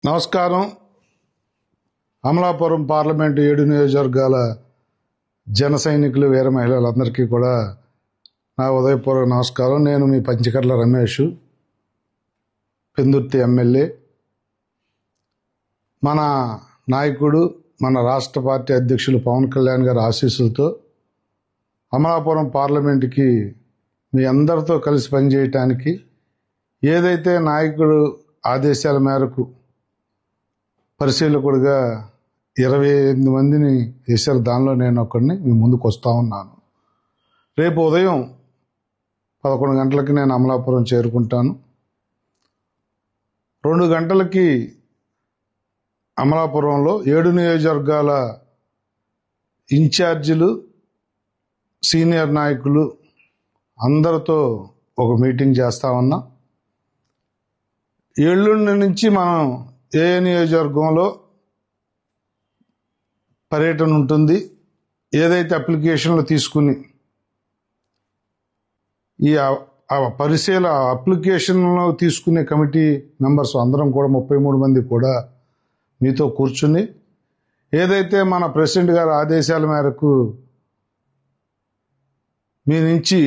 నమస్కారం. అమలాపురం పార్లమెంటు 7 నియోజకవర్గాల జన సైనికులు, వీర మహిళలందరికీ కూడా నా ఉదయపూర్వక నమస్కారం. నేను మీ పంచకర్ల రమేష్, పెందుర్తి ఎమ్మెల్యే. మన నాయకుడు, మన రాష్ట్ర పార్టీ అధ్యక్షులు పవన్ కళ్యాణ్ గారి ఆశీస్సులతో అమలాపురం పార్లమెంటుకి మీ అందరితో కలిసి పనిచేయటానికి, ఏదైతే నాయకుడు ఆదేశాల మేరకు పరిశీలకుడిగా 28 మందిని వేశారు, దానిలో నేను ఒకడిని మీ ముందుకు వస్తూ ఉన్నాను. రేపు ఉదయం 11 గంటలకి నేను అమలాపురం చేరుకుంటాను. 2 గంటలకి అమలాపురంలో 7 నియోజకవర్గాల ఇన్ఛార్జీలు, సీనియర్ నాయకులు అందరితో ఒక మీటింగ్ చేస్తా ఉన్నాం. ఎల్లుండి నుంచి మనం ఏ నియోజకవర్గంలో పర్యటన ఉంటుంది, ఏదైతే అప్లికేషన్లు తీసుకుని ఈ అప్లికేషన్లో తీసుకునే కమిటీ మెంబర్స్ అందరం కూడా 33 మంది కూడా మీతో కూర్చుని, ఏదైతే మన ప్రెసిడెంట్ గారి ఆదేశాల మేరకు మీ నుంచి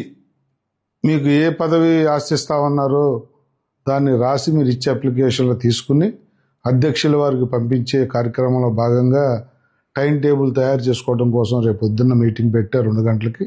మీకు ఏ పదవి ఆశిస్తామన్నారో దాన్ని రాసి మీరు ఇచ్చే అప్లికేషన్లు తీసుకుని అధ్యక్షుల వారికి పంపించే కార్యక్రమంలో భాగంగా టైం టేబుల్ తయారు చేసుకోవడం కోసం రేపు పొద్దున్న మీటింగ్ పెట్టారు 2 గంటలకి.